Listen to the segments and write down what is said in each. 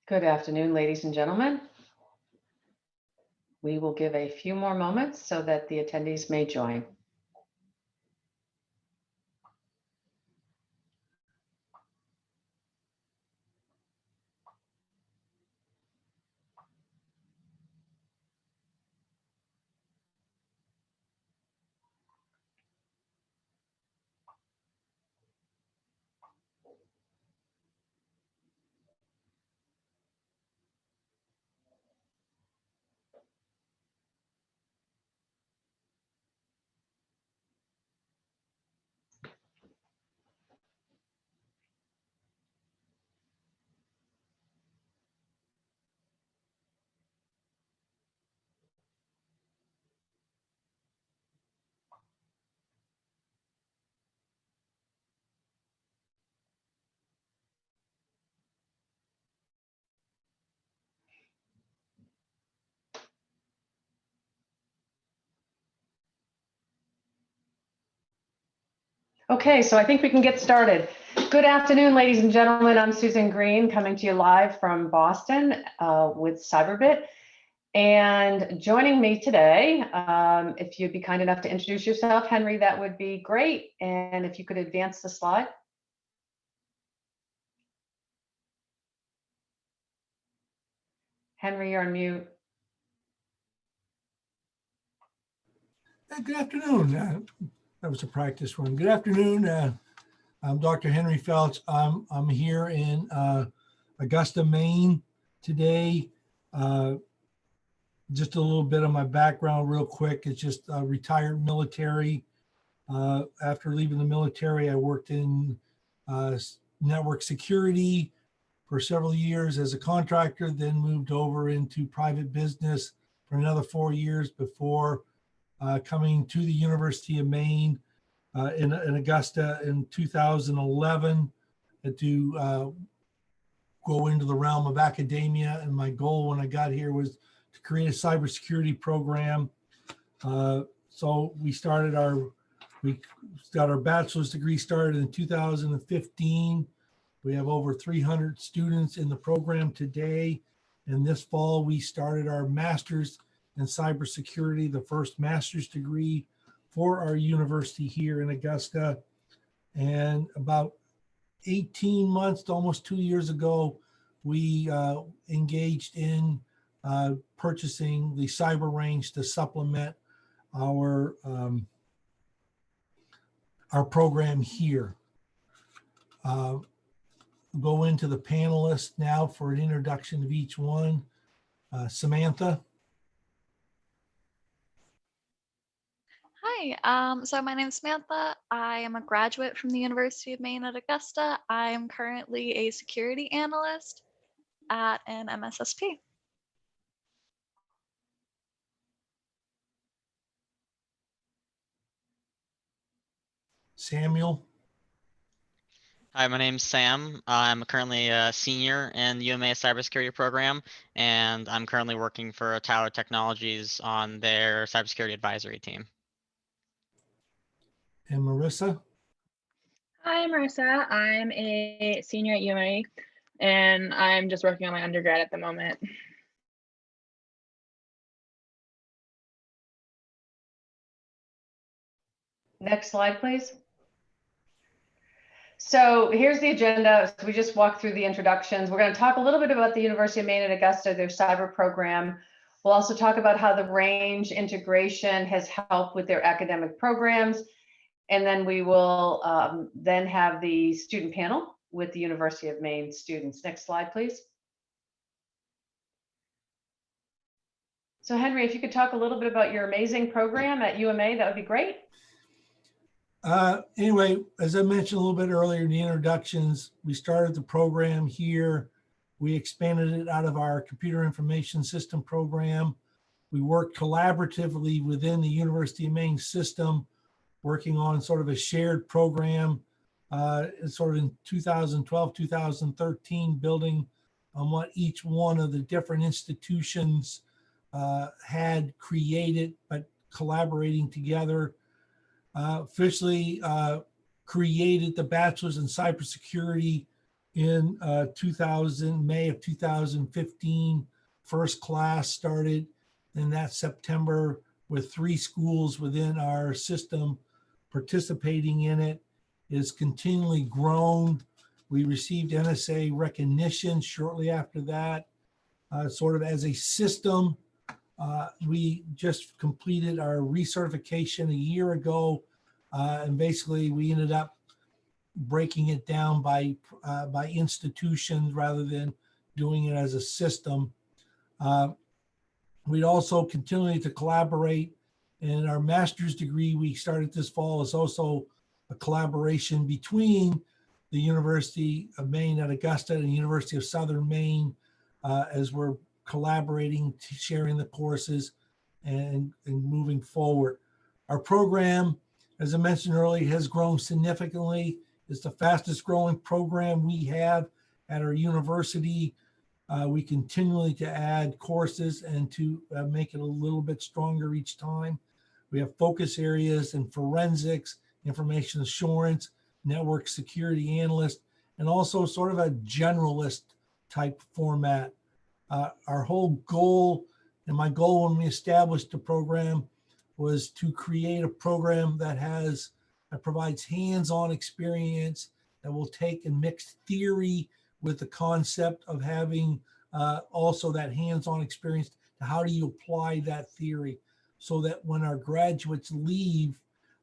Good afternoon, ladies and gentlemen. We will give a few more moments so that the attendees may join. Okay, so I think we can get started. Good afternoon, ladies and gentlemen. I'm Susan Green, coming to you live from Boston with Cyberbit. And joining me today, if you'd be kind enough to introduce yourself, Henry, that would be great. And if you could advance the slide. Henry, you're on mute. Good afternoon. That was a practice one. Good afternoon. I'm Dr. Henry Felch. I'm here in Augusta, Maine today. Just a little bit of my background real quick. It's just retired military. After leaving the military, I worked in network security for several years as a contractor, then moved over into private business for another 4 years before coming to the University of Maine in Augusta in 2011 to go into the realm of academia. And my goal when I got here was to create a cybersecurity program. So we got our bachelor's degree started in 2015. We have over 300 students in the program today. And this fall, we started our master's in cybersecurity, the first master's degree for our university here in Augusta. And about 18 months to almost 2 years ago, we engaged in purchasing the cyber range to supplement our program here. Go into the panelists now for an introduction of each one. Samantha. Hi, so my name is Samantha. I am a graduate from the University of Maine at Augusta. I am currently a security analyst at an MSSP. Samuel. Hi, my name's Sam. I'm currently a senior in the UMA cybersecurity program, and I'm currently working for Tower Technologies on their cybersecurity advisory team. And Marisa. Hi, I'm Marisa. I'm a senior at UMA, and I'm just working on my undergrad at the moment. Next slide, please. So here's the agenda. So we just walked through the introductions. We're going to talk a little bit about the University of Maine at Augusta, their cyber program. We'll also talk about how the range integration has helped with their academic programs. And then we will then have the student panel with the University of Maine students. Next slide, please. So Henry, if you could talk a little bit about your amazing program at UMA, that would be great. Anyway, as I mentioned a little bit earlier in the introductions, we started the program here. We expanded it out of our computer information system program. We worked collaboratively within the University of Maine system, working on sort of a shared program, sort of in 2012, 2013, building on what each one of the different institutions had created, but collaborating together. Officially created the bachelor's in cybersecurity in May of 2015. First class started in that September with 3 schools within our system participating in it. It's continually grown. We received NSA recognition shortly after that, sort of as a system. We just completed our recertification a year ago, and basically we ended up breaking it down by institutions rather than doing it as a system. We'd also continue to collaborate, and our master's degree we started this fall is also a collaboration between the University of Maine at Augusta and the University of Southern Maine, as we're collaborating, sharing the courses and moving forward. Our program, as I mentioned earlier, has grown significantly. It's the fastest growing program we have at our university. We continually to add courses and to make it a little bit stronger each time. We have focus areas in forensics, information assurance, network security analyst, and also sort of a generalist type format. Our whole goal, and my goal when we established the program, was to create a program that provides hands-on experience that will take and mix theory with the concept of having also that hands-on experience to how do you apply that theory, so that when our graduates leave,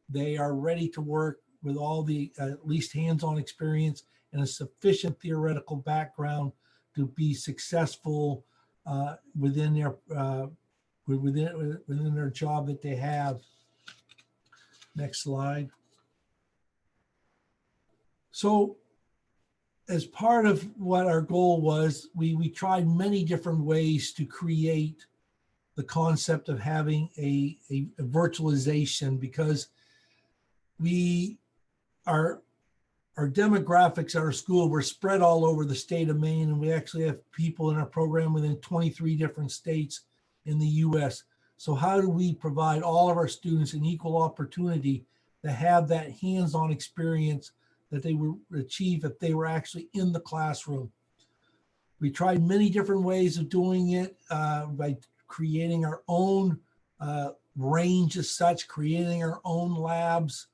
they are ready to work with all the at least hands-on experience and a sufficient theoretical background to be successful within their job that they have. Next slide. So as part of what our goal was, we tried many different ways to create the concept of having a virtualization, because our demographics at our school were spread all over the state of Maine, and we actually have people in our program within 23 different states in the US. So how do we provide all of our students an equal opportunity to have that hands-on experience that they would achieve if they were actually in the classroom? We tried many different ways of doing it, by creating our own range as such, creating our own labs.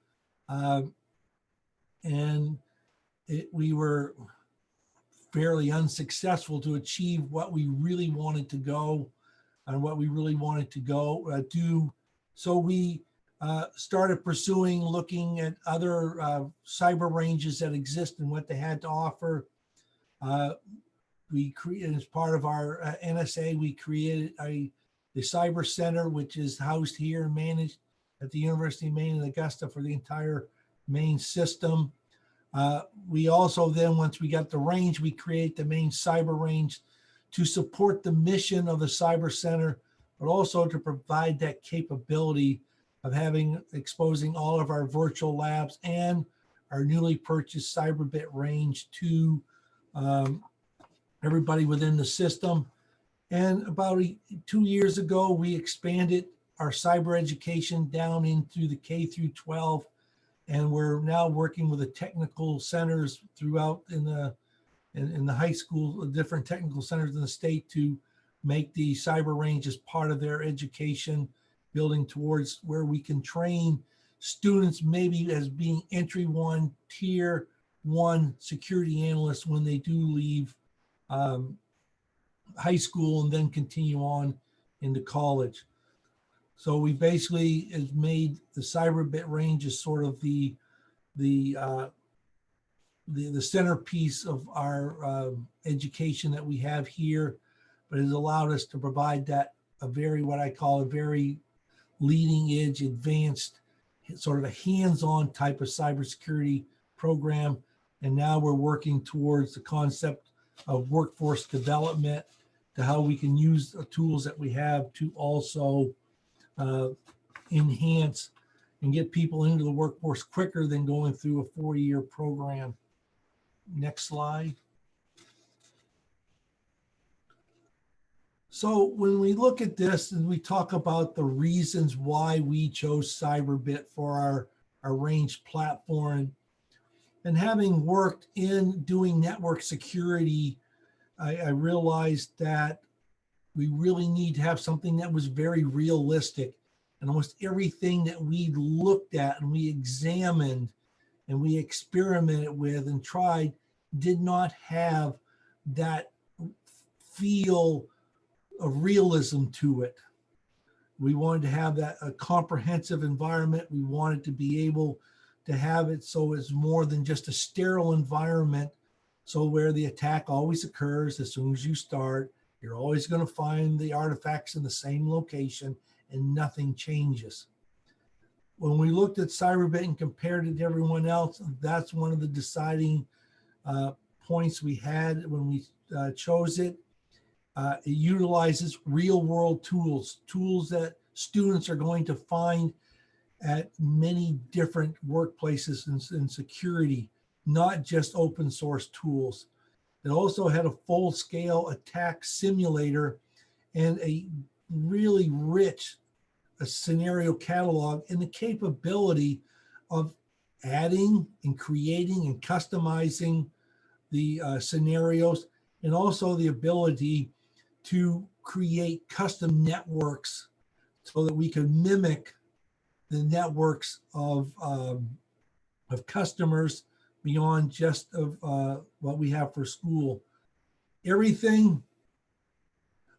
And we were fairly unsuccessful to achieve what we really wanted to go and what we really wanted to go do. So we started pursuing, looking at other cyber ranges that exist and what they had to offer. We created, as part of our NSA, we created the Cyber Center, which is housed here and managed at the University of Maine in Augusta for the entire Maine system. We also then, once we got the range, we create the Maine Cyber Range to support the mission of the Cyber Center, but also to provide that capability of exposing all of our virtual labs and our newly purchased Cyberbit range to everybody within the system. And about 2 years ago, we expanded our cyber education down into the K through 12. And we're now working with the technical centers throughout in the high school, different technical centers in the state, to make the cyber range as part of their education, building towards where we can train students maybe as being entry one, tier one security analysts when they do leave high school and then continue on into college. So we basically has made the Cyberbit range as sort of the centerpiece of our education that we have here, but it has allowed us to provide that what I call a very leading edge, advanced, sort of a hands-on type of cybersecurity program. And now we're working towards the concept of workforce development, to how we can use the tools that we have to also enhance and get people into the workforce quicker than going through a 4-year program. Next slide. So when we look at this and we talk about the reasons why we chose Cyberbit for our range platform, And having worked in doing network security, I realized that we really need to have something that was very realistic. And almost everything that we looked at and we examined and we experimented with and tried did not have that feel of realism to it. We wanted to have that a comprehensive environment. We wanted to be able to have it so it's more than just a sterile environment. So where the attack always occurs as soon as you start, you're always going to find the artifacts in the same location and nothing changes. When we looked at Cyberbit and compared it to everyone else, that's one of the deciding points we had when we chose it. It utilizes real world tools that students are going to find at many different workplaces in security, not just open source tools. It also had a full scale attack simulator and a really rich scenario catalog and the capability of adding and creating and customizing the scenarios, and also the ability to create custom networks so that we can mimic the networks of customers beyond just of what we have for school. Everything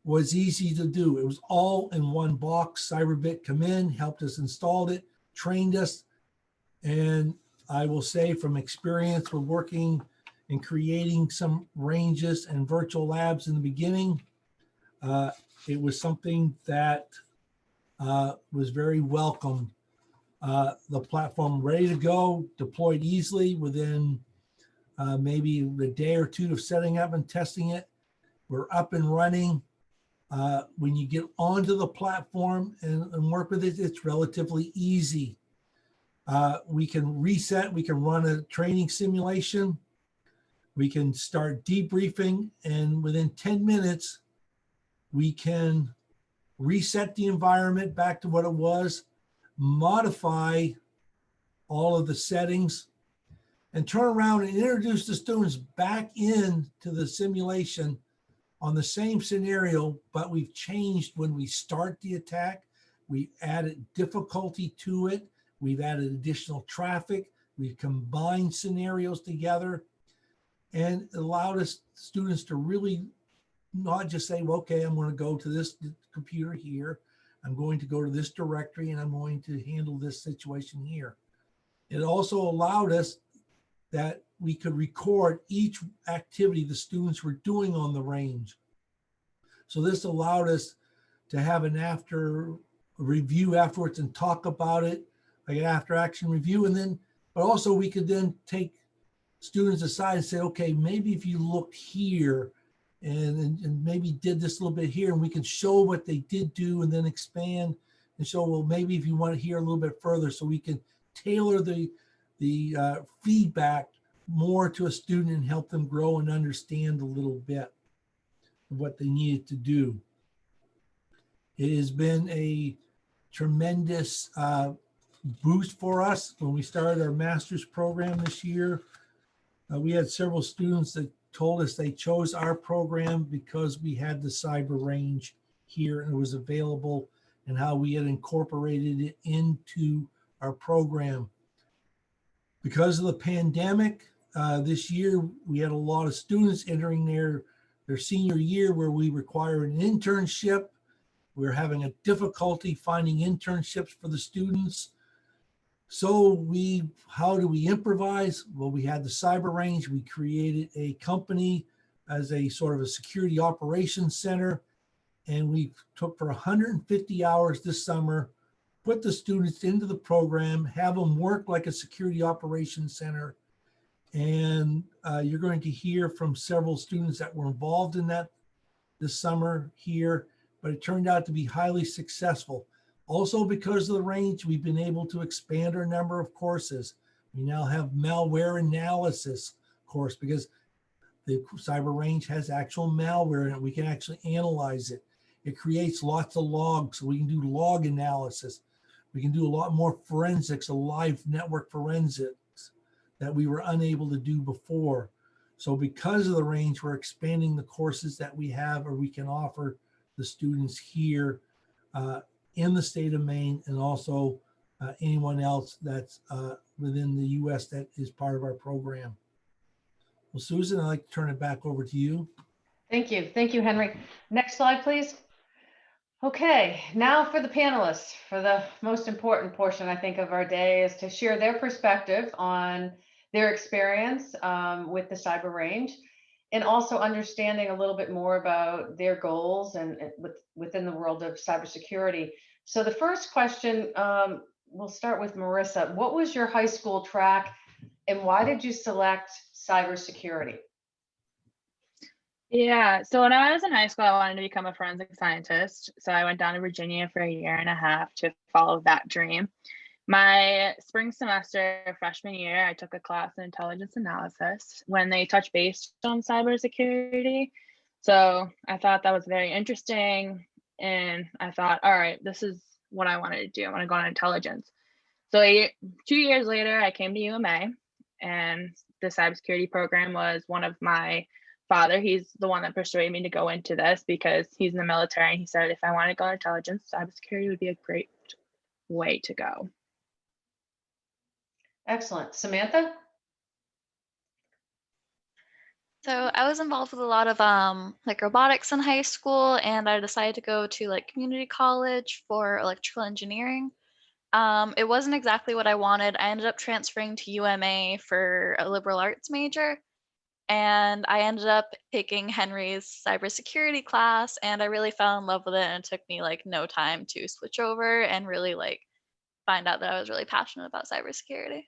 was easy to do. It was all in one box. Cyberbit come in, helped us install it, trained us. And I will say from experience with working and creating some ranges and virtual labs in the beginning, it was something that was very welcome. The platform ready to go, deployed easily within maybe a day or two of setting up and testing it. We're up and running. When you get onto the platform and work with it, it's relatively easy. We can reset, we can run a training simulation, we can start debriefing, and within 10 minutes, we can reset the environment back to what it was, modify all of the settings, and turn around and introduce the students back into the simulation on the same scenario, but we've changed when we start the attack. We've added difficulty to it. We've added additional traffic. We've combined scenarios together and allowed us students to really not just say, well, okay, I'm going to go to this computer here. I'm going to go to this directory and I'm going to handle this situation here. It also allowed us that we could record each activity the students were doing on the range. So this allowed us to have an after review afterwards and talk about it, like an after action review. And then, but also we could then take students aside and say, okay, maybe if you looked here and maybe did this a little bit here, and we can show what they did do and then expand and show, well, maybe if you want to hear a little bit further, so we can tailor the feedback more to a student and help them grow and understand a little bit of what they needed to do. It has been a tremendous boost for us. When we started our master's program this year, we had several students that told us they chose our program because we had the cyber range here and it was available, and how we had incorporated it into our program. Because of the pandemic, this year we had a lot of students entering their senior year where we require an internship. We're having a difficulty finding internships for the students. So how do we improvise? Well, we had the cyber range. We created a company as a sort of a security operations center. And we took for 150 hours this summer, put the students into the program, have them work like a security operations center. And you're going to hear from several students that were involved in that this summer here, but it turned out to be highly successful. Also, because of the range, we've been able to expand our number of courses. We now have malware analysis course because the cyber range has actual malware in it. We can actually analyze it. It creates lots of logs, so we can do log analysis. We can do a lot more forensics, a live network forensics. that we were unable to do before. So because of the range, we're expanding the courses that we have or we can offer the students here in the state of Maine, and also anyone else that's within the US that is part of our program. Well, Susan, I'd like to turn it back over to you. Thank you. Thank you, Henry. Next slide, please. Okay, now for the panelists, for the most important portion, I think, of our day is to share their perspective on their experience with the cyber range, and also understanding a little bit more about their goals and within the world of cybersecurity. So the first question, we'll start with Marisa. What was your high school track and why did you select cybersecurity? Yeah, so when I was in high school, I wanted to become a forensic scientist. So I went down to Virginia for 1.5 years to follow that dream. My spring semester, freshman year, I took a class in intelligence analysis when they touched base on cybersecurity. So I thought that was very interesting. And I thought, all right, this is what I wanted to do. I want to go on intelligence. So 2 years later, I came to UMA, and the cybersecurity program was one of my father. He's the one that persuaded me to go into this because he's in the military. And he said, if I want to go intelligence, cybersecurity would be a great way to go. Excellent. Samantha? So I was involved with a lot of like robotics in high school, and I decided to go to like community college for electrical engineering. It wasn't exactly what I wanted. I ended up transferring to UMA for a liberal arts major, and I ended up taking Henry's cybersecurity class, and I really fell in love with it, and it took me like no time to switch over and really like find out that I was really passionate about cybersecurity.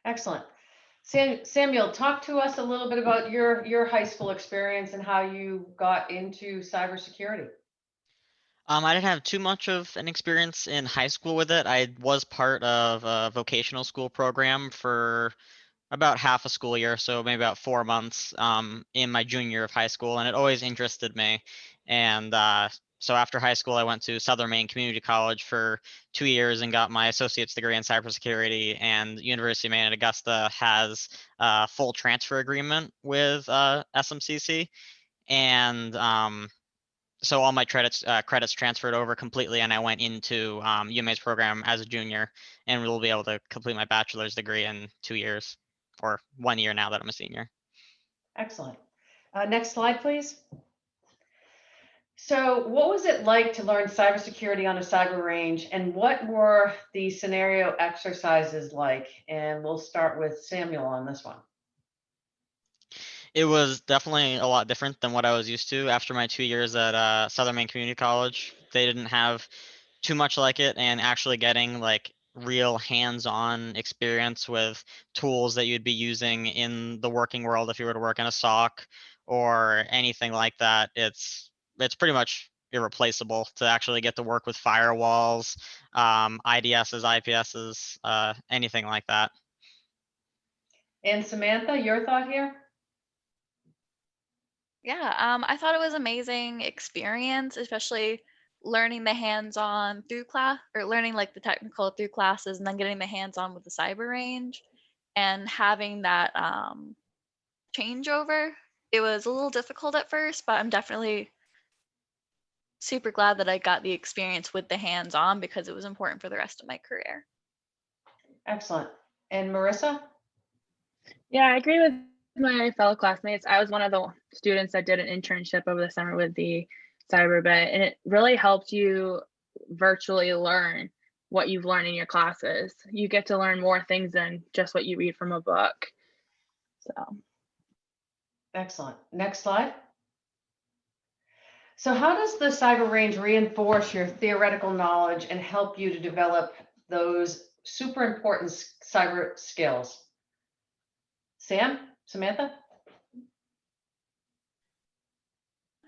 Excellent. Samuel, talk to us a little bit about your high school experience and how you got into cybersecurity. I didn't have too much of an experience in high school with it. I was part of a vocational school program for about half a school year, so maybe about 4 months in my junior year of high school, and it always interested me. And so after high school, I went to Southern Maine Community College for 2 years and got my associate's degree in cybersecurity. And University of Maine at Augusta has a full transfer agreement with SMCC, and so all my credits transferred over completely, and I went into UMA's program as a junior, and will be able to complete my bachelor's degree in 2 years, or 1 year now that I'm a senior. Excellent. Next slide, please. So what was it like to learn cybersecurity on a cyber range, and what were the scenario exercises like? And we'll start with Samuel on this one. It was definitely a lot different than what I was used to after my 2 years at Southern Maine Community College. They didn't have too much like it, and actually getting like real hands-on experience with tools that you'd be using in the working world if you were to work in a SOC or anything like that. It's pretty much irreplaceable to actually get to work with firewalls, IDSs, IPSs, anything like that. And Samantha, your thought here? Yeah, I thought it was amazing experience, especially learning the hands-on through class, or learning like the technical through classes, and then getting the hands-on with the cyber range and having that changeover. It was a little difficult at first, but I'm definitely super glad that I got the experience with the hands-on because it was important for the rest of my career. Excellent. And Marisa? Yeah, I agree with my fellow classmates. I was one of the students that did an internship over the summer with the Cyberbit, and it really helped you virtually learn what you've learned in your classes. You get to learn more things than just what you read from a book. So. Excellent. Next slide. So how does the cyber range reinforce your theoretical knowledge and help you to develop those super important cyber skills? Samantha?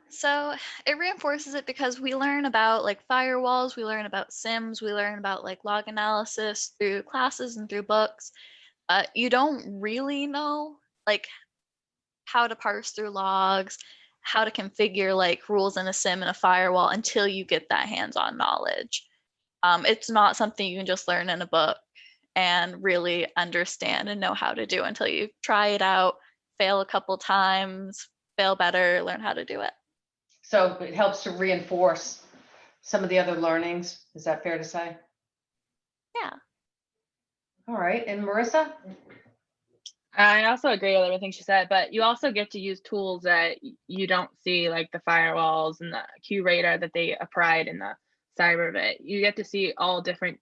So it reinforces it because we learn about like firewalls, we learn about SIMs, we learn about like log analysis through classes and through books. You don't really know like how to parse through logs, how to configure like rules in a SIM and a firewall until you get that hands-on knowledge. It's not something you can just learn in a book and really understand and know how to do until you try it out, fail a couple times, fail better, learn how to do it. So it helps to reinforce some of the other learnings. Is that fair to say? Yeah. All right. And Marisa? I also agree with everything she said, but you also get to use tools that you don't see, like the firewalls and the Q radar that they applied in the Cyberbit. You get to see all different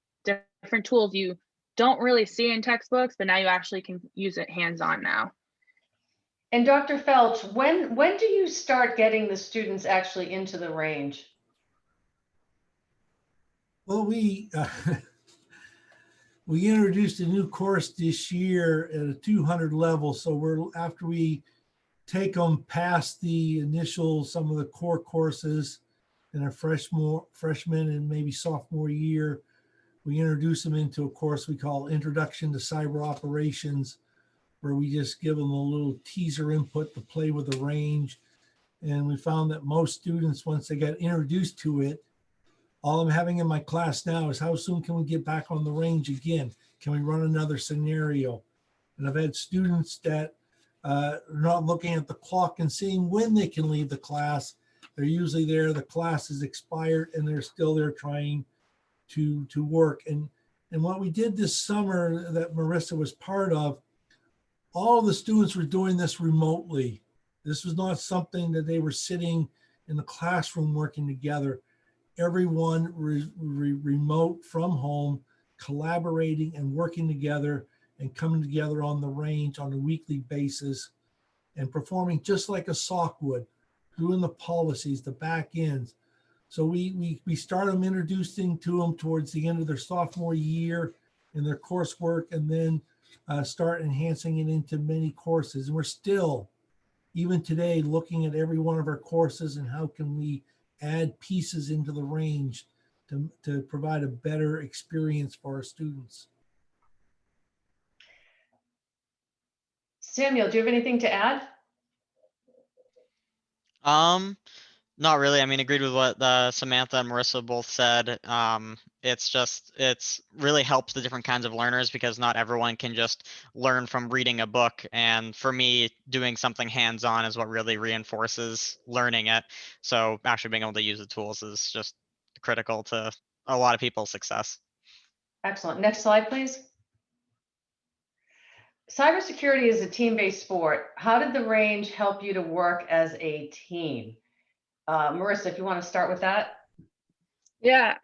tools you don't really see in textbooks, but now you actually can use it hands-on now. And Dr. Felch, when do you start getting the students actually into the range? Well, we we introduced a new course this year at a 200 level. So after we take them past the initial, some of the core courses in a freshman and maybe sophomore year, we introduce them into a course we call Introduction to Cyber Operations, where we just give them a little teaser input to play with the range. And we found that most students, once they got introduced to it, all I'm having in my class now is how soon can we get back on the range again? Can we run another scenario? And I've had students that are not looking at the clock and seeing when they can leave the class. They're usually there, the class is expired, and they're still there trying to work. And what we did this summer that Marisa was part of, all of the students were doing this remotely. This was not something that they were sitting in the classroom working together. Everyone remote from home, collaborating and working together and coming together on the range on a weekly basis and performing just like a SOC would, doing the policies, the back ends. So we started them introducing to them towards the end of their sophomore year in their coursework, and then start enhancing it into many courses. And we're still, even today, looking at every one of our courses and how can we add pieces into the range to provide a better experience for our students. Samuel, do you have anything to add? Not really. I mean, agreed with what Samantha and Marisa both said. It's really helps the different kinds of learners because not everyone can just learn from reading a book. And for me, doing something hands-on is what really reinforces learning it. So actually being able to use the tools is just critical to a lot of people's success. Excellent. Next slide, please. Cybersecurity is a team-based sport. How did the range help you to work as a team? Marisa, if you want to start with that. Yeah.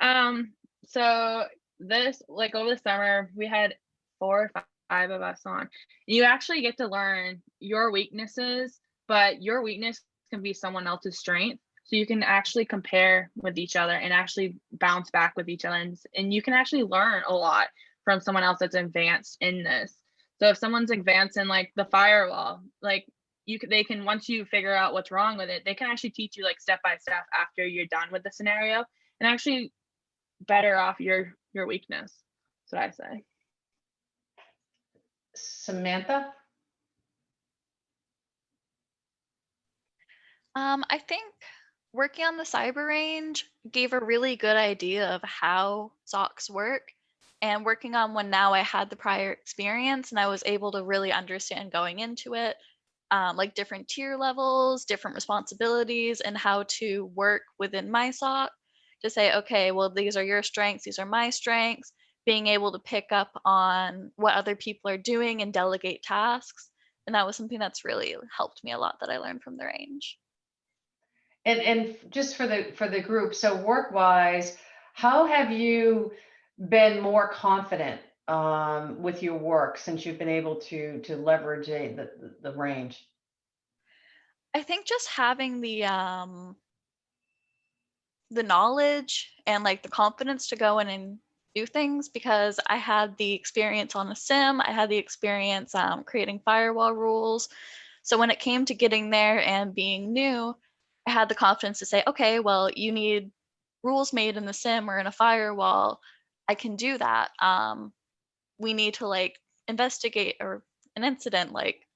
So this, like over the summer, we had 4 or 5 of us on. You actually get to learn your weaknesses, but your weakness can be someone else's strength. So you can actually compare with each other and actually bounce back with each other. And you can actually learn a lot from someone else that's advanced in this. So if someone's advanced in like the firewall, like they can, once you figure out what's wrong with it, they can actually teach you like step by step after you're done with the scenario and actually better off your weakness. That's what I say. Samantha? I think working on the cyber range gave a really good idea of how SOCs work. And working on one now, I had the prior experience and I was able to really understand going into it, like different tier levels, different responsibilities, and how to work within my SOC to say, okay, well, these are your strengths, these are my strengths, being able to pick up on what other people are doing and delegate tasks. And that was something that's really helped me a lot that I learned from the range. And just for the group, so work-wise, how have you been more confident with your work since you've been able to leverage the range? I think just having the knowledge and like the confidence to go in and do things, because I had the experience on a sim, I had the experience creating firewall rules. So when it came to getting there and being new, I had the confidence to say, okay, well, you need rules made in the sim or in a firewall. I can do that. We need to like investigate or an incident. Like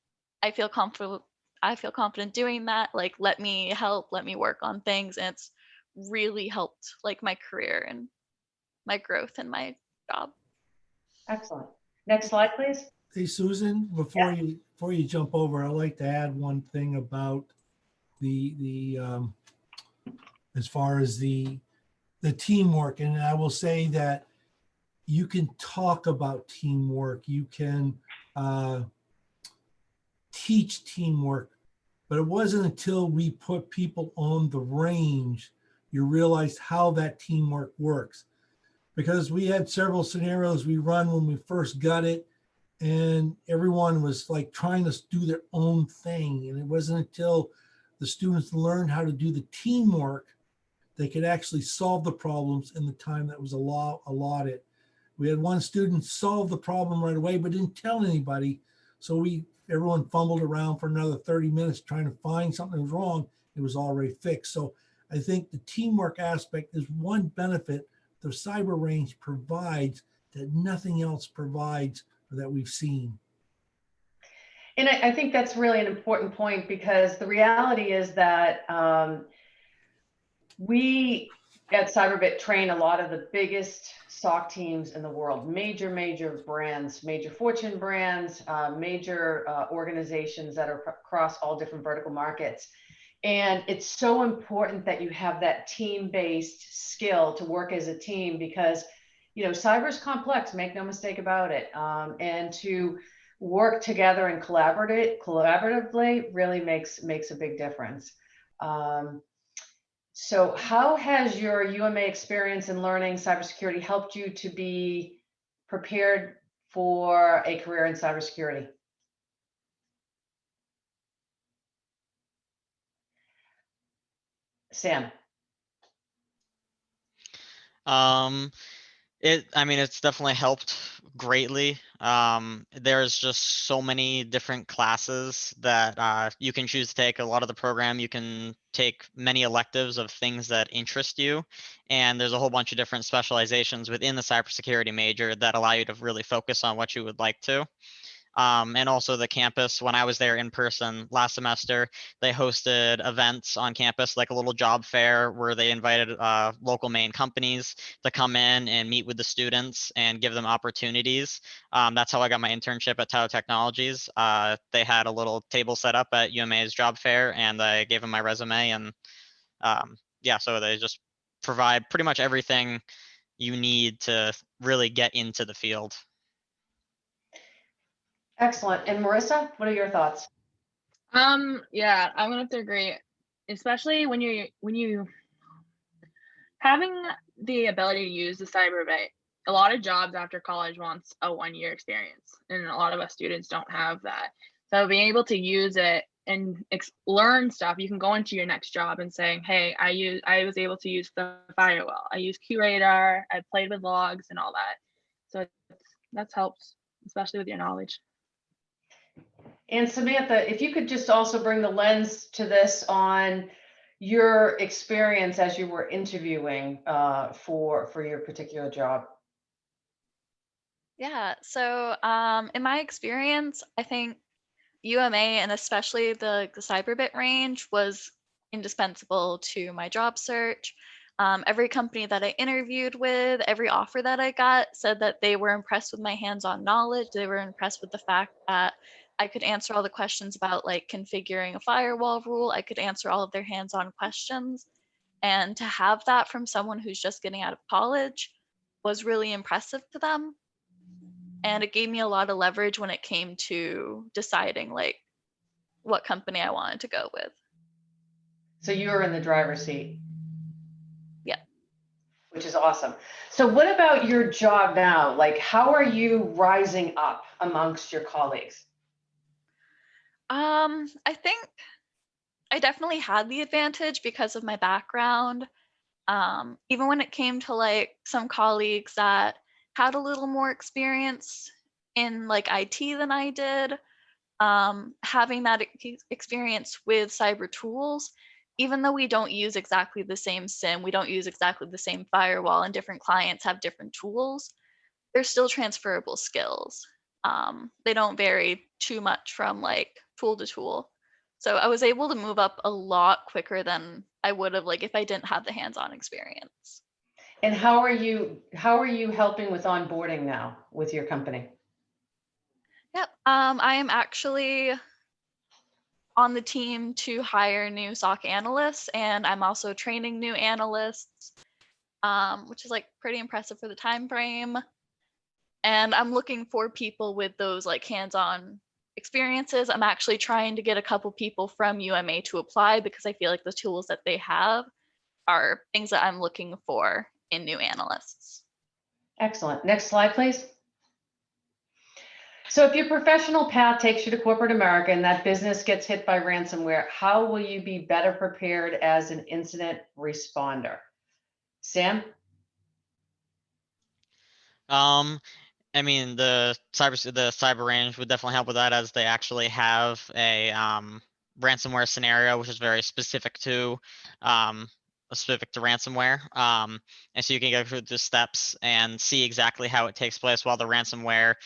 I feel comfortable. I feel confident doing that. Like let me help. Let me work on things, and it's really helped like my career and my growth in my job. Excellent. Next slide, please. Hey, Susan, before you jump over, I'd like to add one thing about the as far as the teamwork. And I will say that you can talk about teamwork, you can teach teamwork, but it wasn't until we put people on the range you realized how that teamwork works. Because we had several scenarios we run when we first got it, and everyone was like trying to do their own thing. And it wasn't until the students learned how to do the teamwork, they could actually solve the problems in the time that was allotted. We had one student solve the problem right away, but didn't tell anybody. So everyone fumbled around for another 30 minutes trying to find something that was wrong. It was already fixed. So I think the teamwork aspect is one benefit the cyber range provides that nothing else provides or that we've seen. And I think that's really an important point, because the reality is that we at Cyberbit train a lot of the biggest SOC teams in the world, major brands, major Fortune brands, major organizations that are across all different vertical markets. And it's so important that you have that team-based skill to work as a team, because, you know, cyber is complex, make no mistake about it. And to work together and collaboratively really makes a big difference. So how has your UMA experience in learning cybersecurity helped you to be prepared for a career in cybersecurity? Sam. It's definitely helped greatly. There's just so many different classes that you can choose to take. A lot of the program, you can take many electives of things that interest you. And there's a whole bunch of different specializations within the cybersecurity major that allow you to really focus on what you would like to. And also the campus, when I was there in person last semester, they hosted events on campus, like a little job fair where they invited local Maine companies to come in and meet with the students and give them opportunities. That's how I got my internship at Tower Technologies. They had a little table set up at UMA's job fair, and I gave them my resume, and so they just provide pretty much everything you need to really get into the field. Excellent. And Marisa, what are your thoughts? Yeah, I'm gonna have to agree, especially when you having the ability to use the Cyberbit. A lot of jobs after college wants a 1-year experience, and a lot of us students don't have that. So being able to use it and learn stuff, you can go into your next job and saying, hey, I was able to use the firewall, I use QRadar, I played with logs and all that. So that's helped, especially with your knowledge. And Samantha, if you could just also bring the lens to this on your experience as you were interviewing for your particular job. Yeah, so in my experience, I think UMA and especially the Cyberbit range was indispensable to my job search. Every company that I interviewed with, every offer that I got said that they were impressed with my hands-on knowledge. They were impressed with the fact that I could answer all the questions about like configuring a firewall rule. I could answer all of their hands-on questions. And to have that from someone who's just getting out of college was really impressive to them. And it gave me a lot of leverage when it came to deciding like what company I wanted to go with. So you were in the driver's seat. Yeah. Which is awesome. So what about your job now? Like, how are you rising up amongst your colleagues? I think I definitely had the advantage because of my background. Even when it came to like some colleagues that had a little more experience in like IT than I did, having that experience with cyber tools, even though we don't use exactly the same SIM, we don't use exactly the same firewall, and different clients have different tools, they're still transferable skills. They don't vary too much from like tool to tool. So I was able to move up a lot quicker than I would have like if I didn't have the hands-on experience. And how are you helping with onboarding now with your company? Yep. I am actually on the team to hire new SOC analysts, and I'm also training new analysts, which is like pretty impressive for the time frame. And I'm looking for people with those like hands-on experiences. I'm actually trying to get a couple people from UMA to apply because I feel like the tools that they have are things that I'm looking for in new analysts. Excellent. Next slide, please. So if your professional path takes you to corporate America and that business gets hit by ransomware, how will you be better prepared as an incident responder? Sam? I mean, the cyber range would definitely help with that, as they actually have a ransomware scenario, which is very specific to ransomware. And so you can go through the steps and see exactly how it takes place, while the ransomware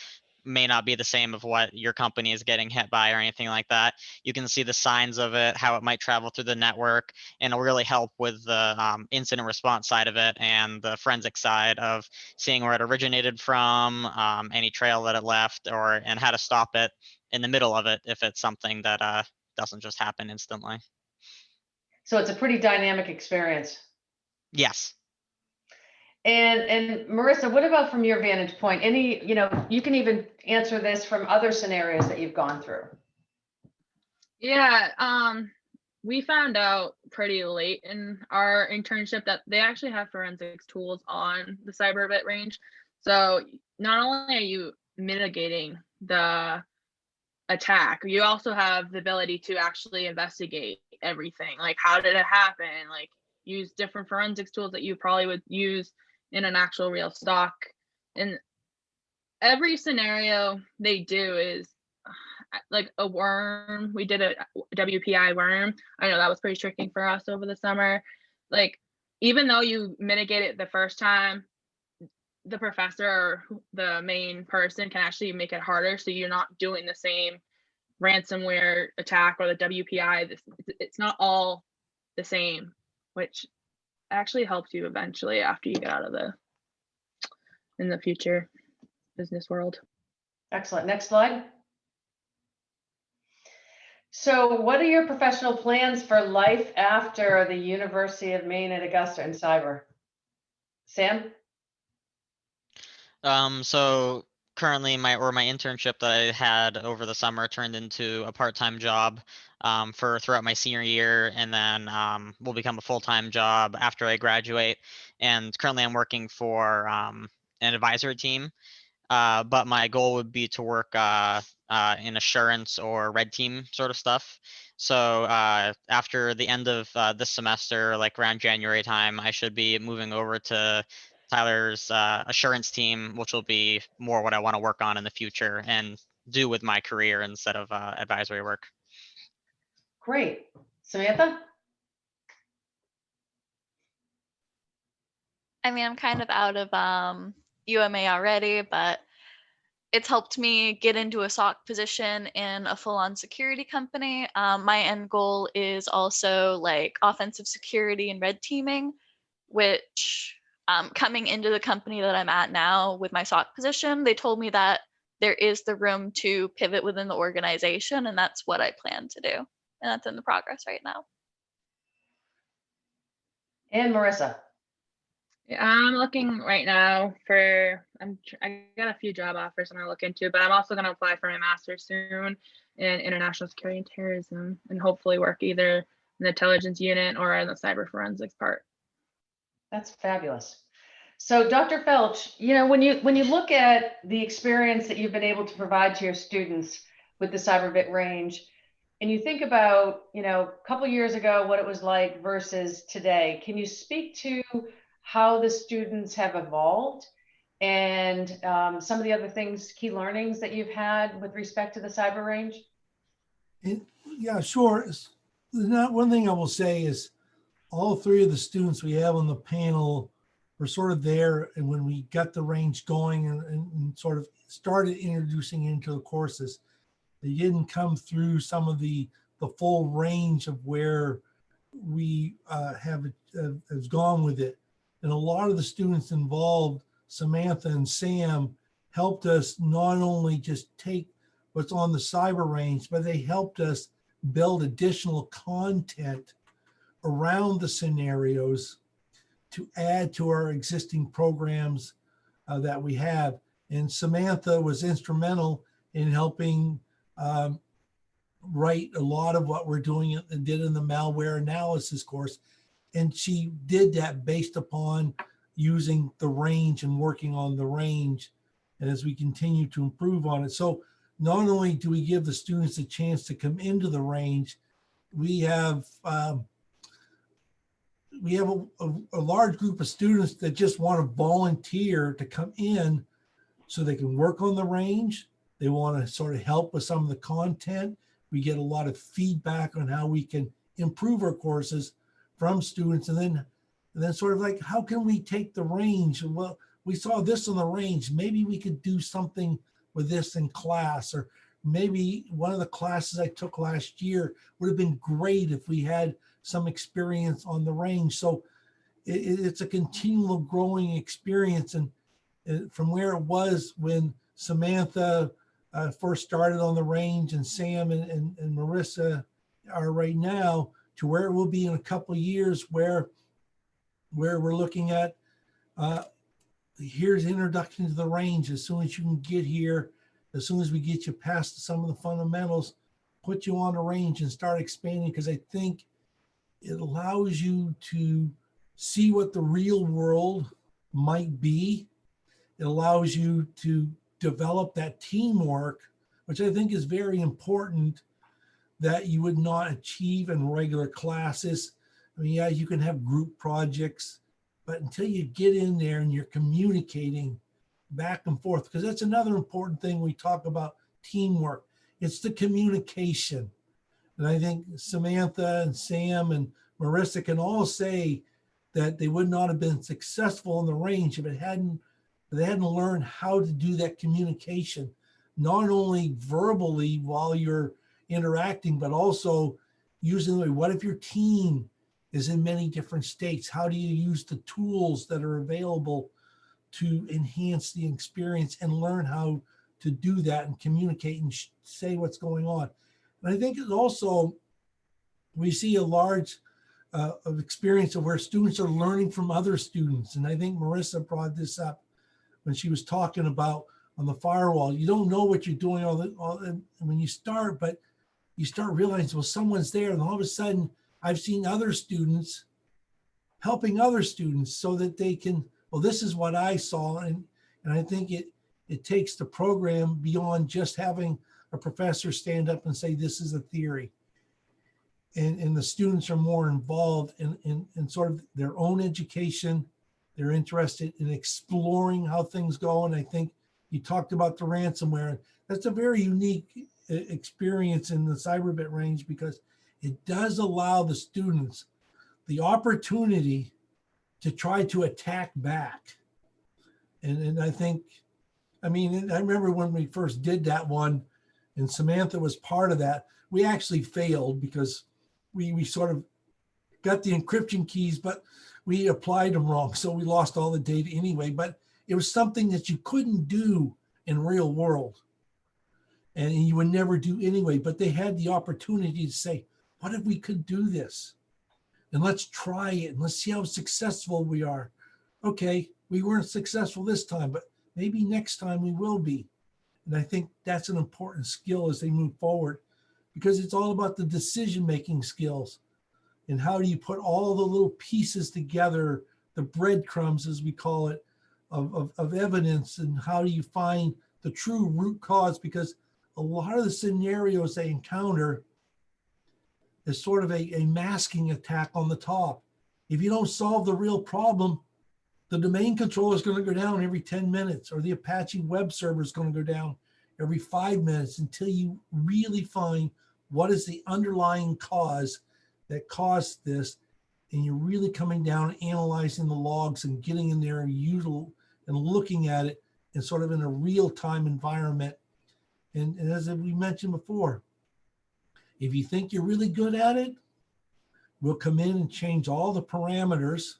may not be the same of what your company is getting hit by or anything like that. You can see the signs of it, how it might travel through the network, and it'll really help with the incident response side of it and the forensic side of seeing where it originated from, any trail that it left, and how to stop it in the middle of it if it's something that doesn't just happen instantly. So it's a pretty dynamic experience. Yes. And Marisa, what about from your vantage point? Any, you can even answer this from other scenarios that you've gone through. Yeah, we found out pretty late in our internship that they actually have forensics tools on the Cyberbit range. So not only are you mitigating the attack, you also have the ability to actually investigate everything. Like, how did it happen? Like, use different forensics tools that you probably would use in an actual real stock. And every scenario they do is like a worm. We did a WPI worm. I know that was pretty tricky for us over the summer. Like, even though you mitigate it the first time, the professor or the main person can actually make it harder, so you're not doing the same ransomware attack or the WPI. It's not all the same, which actually helps you eventually after you get out of in the future business world. Excellent. Next slide. So what are your professional plans for life after the University of Maine at Augusta in cyber? Sam? So currently my internship that I had over the summer turned into a part-time job throughout my senior year, and then will become a full-time job after I graduate. And currently I'm working for an advisory team, but my goal would be to work in assurance or red team sort of stuff. So after the end of this semester, like around January time, I should be moving over to Tyler's assurance team, which will be more what I want to work on in the future and do with my career instead of advisory work. Great. Samantha? I mean, I'm kind of out of UMA already, but it's helped me get into a SOC position in a full-on security company. My end goal is also like offensive security and red teaming, which coming into the company that I'm at now with my SOC position, they told me that there is the room to pivot within the organization, and that's what I plan to do. And that's in the progress right now. And Marisa? Yeah, I'm looking right now for, I got a few job offers I'm gonna look into, but I'm also gonna apply for my master's soon in international security and terrorism, and hopefully work either in the intelligence unit or in the cyber forensics part. That's fabulous. So Dr. Felch, when you look at the experience that you've been able to provide to your students with the Cyberbit range, and you think about, a couple years ago, what it was like versus today, can you speak to how the students have evolved and some of the other things, key learnings that you've had with respect to the cyber range? Yeah, sure. One thing I will say is all three of the students we have on the panel were sort of there, and when we got the range going and sort of started introducing it into the courses, they didn't come through some of the full range of where we has gone with it. And a lot of the students involved, Samantha and Sam, helped us not only just take what's on the cyber range, but they helped us build additional content around the scenarios to add to our existing programs that we have. And Samantha was instrumental in helping write a lot of what we're doing and did in the malware analysis course. And she did that based upon using the range and working on the range. And as we continue to improve on it. So not only do we give the students a chance to come into the range, we have a large group of students that just want to volunteer to come in so they can work on the range. They want to sort of help with some of the content. We get a lot of feedback on how we can improve our courses from students. And then sort of like, how can we take the range? Well, we saw this on the range. Maybe we could do something with this in class, or maybe one of the classes I took last year would have been great if we had some experience on the range. So it's a continual growing experience. And from where it was when Samantha first started on the range, and Sam and Marisa are right now, to where it will be in a couple of years, where we're looking at here's introduction to the range. As soon as you can get here, as soon as we get you past some of the fundamentals, put you on the range and start expanding, because I think it allows you to see what the real world might be. It allows you to develop that teamwork, which I think is very important, that you would not achieve in regular classes. I mean, yeah, you can have group projects, but until you get in there and you're communicating back and forth, because that's another important thing we talk about teamwork. It's the communication. And I think Samantha and Sam and Marisa can all say that they would not have been successful in the range if they hadn't learned how to do that communication, not only verbally while you're interacting, but also using the, what if your team is in many different states? How do you use the tools that are available to enhance the experience and learn how to do that and communicate and say what's going on? And I think it's also, we see a large of experience of where students are learning from other students. And I think Marisa brought this up when she was talking about on the firewall. You don't know what you're doing when you start, but you start realizing, well, someone's there, and all of a sudden I've seen other students helping other students so that they can, well, this is what I saw. And I think it takes the program beyond just having a professor stand up and say, this is a theory. And the students are more involved in sort of their own education. They're interested in exploring how things go. And I think you talked about the ransomware. That's a very unique experience in the Cyberbit range, because it does allow the students the opportunity to try to attack back. And I think, I mean, I remember when we first did that one, and Samantha was part of that, we actually failed because we sort of got the encryption keys, but we applied them wrong. So we lost all the data anyway, but it was something that you couldn't do in real world. And you would never do anyway, but they had the opportunity to say, what if we could do this? And let's try it and let's see how successful we are. Okay, we weren't successful this time, but maybe next time we will be. And I think that's an important skill as they move forward, because it's all about the decision-making skills. And how do you put all the little pieces together, the breadcrumbs, as we call it, of evidence, and how do you find the true root cause? Because a lot of the scenarios they encounter is sort of a masking attack on the top. If you don't solve the real problem, the domain controller is going to go down every 10 minutes, or the Apache web server is going to go down every 5 minutes, until you really find what is the underlying cause that caused this. And you're really coming down and analyzing the logs and getting in there and looking at it in sort of in a real-time environment. And as we mentioned before, if you think you're really good at it, we'll come in and change all the parameters.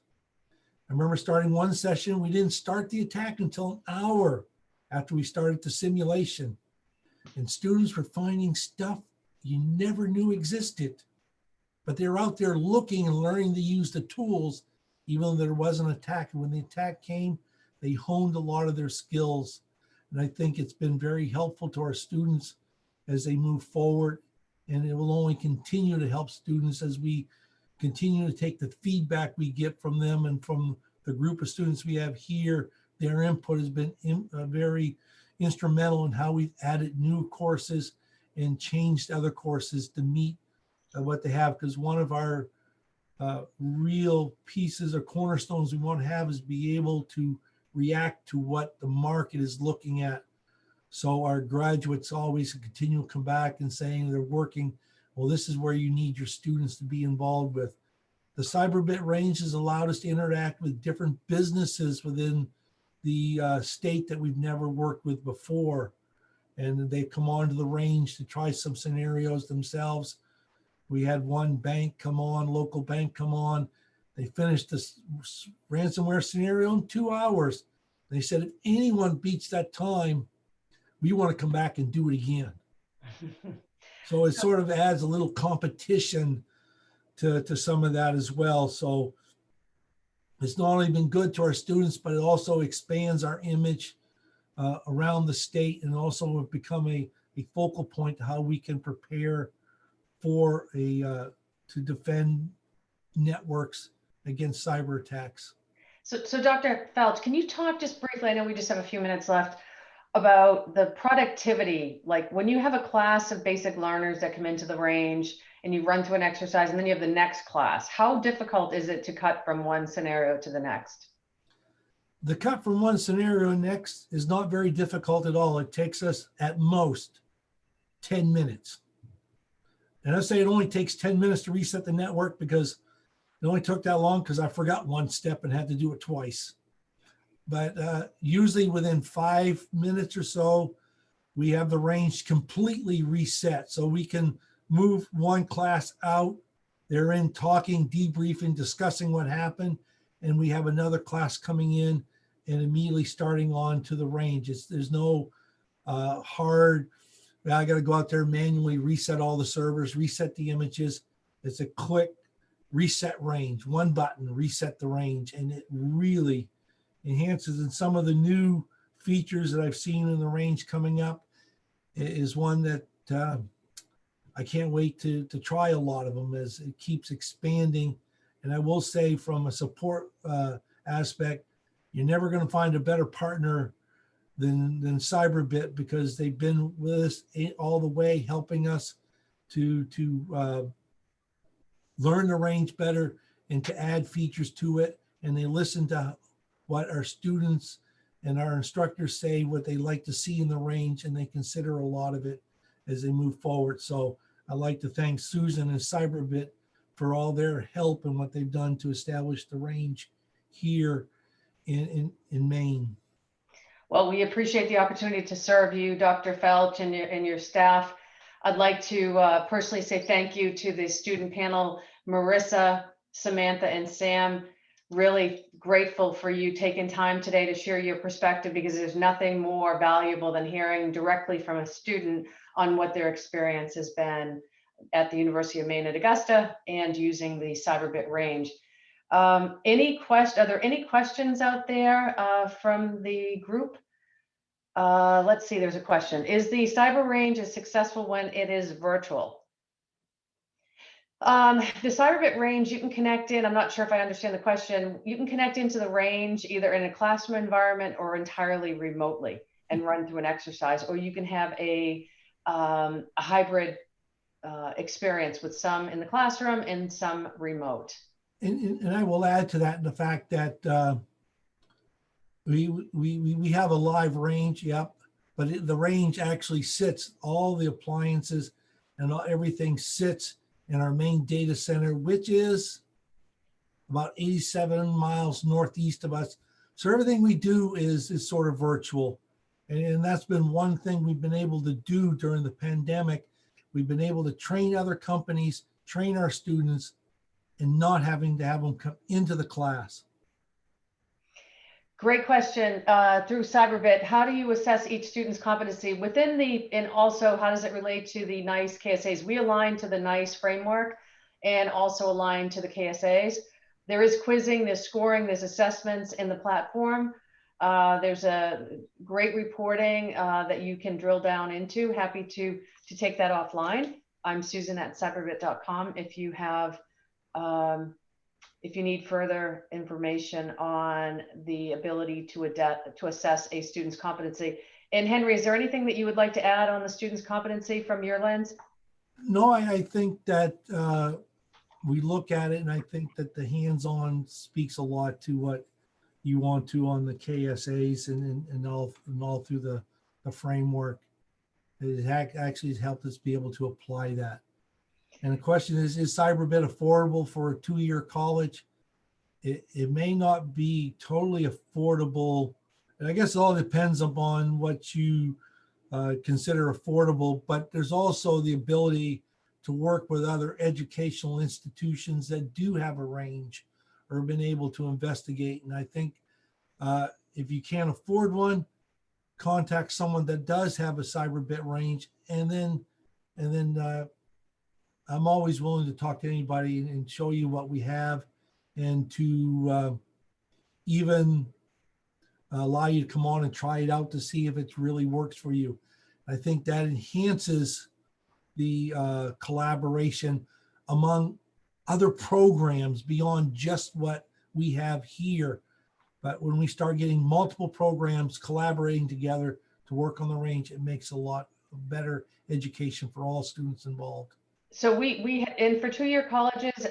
I remember starting one session, we didn't start the attack until an hour after we started the simulation. and students were finding stuff you never knew existed. But they were out there looking and learning to use the tools, even though there was an attack. And when the attack came, they honed a lot of their skills. And I think it's been very helpful to our students as they move forward. And it will only continue to help students as we continue to take the feedback we get from them and from the group of students we have here. Their input has been very instrumental in how we've added new courses and changed other courses to meet what they have. Because one of our real pieces or cornerstones we want to have is be able to react to what the market is looking at. So our graduates always continue to come back and saying they're working, well, this is where you need your students to be involved with. The Cyberbit range has allowed us to interact with different businesses within the state that we've never worked with before. And they come onto the range to try some scenarios themselves. We had one bank come on, local bank come on. They finished this ransomware scenario in 2 hours. They said, if anyone beats that time, we want to come back and do it again. So it sort of adds a little competition to some of that as well. So it's not only been good to our students, but it also expands our image around the state, and also have become a focal point to how we can prepare for to defend networks against cyber attacks. So Dr. Felch, can you talk just briefly, I know we just have a few minutes left, about the productivity, like when you have a class of basic learners that come into the range and you run through an exercise and then you have the next class, how difficult is it to cut from one scenario to the next? The cut from one scenario next is not very difficult at all. It takes us at most 10 minutes. And I say it only takes 10 minutes to reset the network because it only took that long because I forgot one step and had to do it twice. But usually within 5 minutes or so, we have the range completely reset. So we can move one class out. They're in talking, debriefing, discussing what happened. And we have another class coming in and immediately starting on to the range. There's no hard, I got to go out there and manually reset all the servers, reset the images. It's a quick reset range, one button, reset the range. And it really enhances. And some of the new features that I've seen in the range coming up is one that I can't wait to try a lot of them as it keeps expanding. And I will say from a support aspect, you're never going to find a better partner than Cyberbit, because they've been with us all the way, helping us to learn the range better and to add features to it. And they listen to what our students and our instructors say, what they like to see in the range, and they consider a lot of it as they move forward. So I'd like to thank Susan and Cyberbit for all their help and what they've done to establish the range here in Maine. Well, we appreciate the opportunity to serve you, Dr. Felch, and your staff. I'd like to personally say thank you to the student panel, Marisa, Samantha, and Sam. Really grateful for you taking time today to share your perspective, because there's nothing more valuable than hearing directly from a student on what their experience has been at the University of Maine at Augusta and using the Cyberbit range. Are there any questions out there from the group? Let's see, there's a question. Is the cyber range as successful when it is virtual? The Cyberbit range, you can connect in, I'm not sure if I understand the question, you can connect into the range either in a classroom environment or entirely remotely and run through an exercise, or you can have a hybrid experience with some in the classroom and some remote. And I will add to that the fact that we have a live range, yep, but the range actually sits, all the appliances and everything sits in our main data center, which is about 87 miles northeast of us. So everything we do is sort of virtual. And that's been one thing we've been able to do during the pandemic. We've been able to train other companies, train our students, and not having to have them come into the class. Great question. Through Cyberbit, how do you assess each student's competency within and also how does it relate to the NICE KSAs? We align to the NICE framework and also align to the KSAs. There is quizzing, there's scoring, there's assessments in the platform. There's a great reporting that you can drill down into. Happy to take that offline. I'm Susan at cyberbit.com if you have if you need further information on the ability to assess a student's competency. And Henry, is there anything that you would like to add on the student's competency from your lens? No, I think that we look at it and I think that the hands-on speaks a lot to what you want to on the KSAs and all through the framework. It actually has helped us be able to apply that. And the question is Cyberbit affordable for a 2-year college? It may not be totally affordable. And I guess it all depends upon what you consider affordable, but there's also the ability to work with other educational institutions that do have a range or been able to investigate. And I think if you can't afford one, contact someone that does have a Cyberbit range. And then I'm always willing to talk to anybody and show you what we have and to even allow you to come on and try it out to see if it really works for you. I think that enhances the collaboration among other programs beyond just what we have here. But when we start getting multiple programs collaborating together to work on the range, it makes a lot better education for all students involved. So and for 2-year colleges,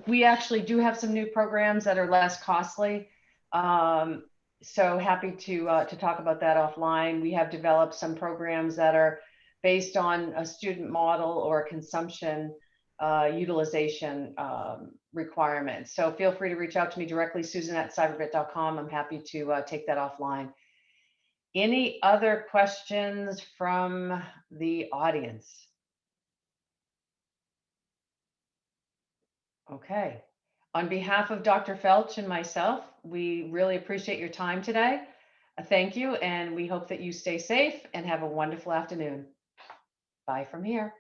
we actually do have some new programs that are less costly. So happy to talk about that offline. We have developed some programs that are based on a student model or a consumption utilization requirement. So feel free to reach out to me directly, Susan at cyberbit.com. I'm happy to take that offline. Any other questions from the audience? Okay. On behalf of Dr. Felch and myself, we really appreciate your time today. Thank you, and we hope that you stay safe and have a wonderful afternoon. Bye from here.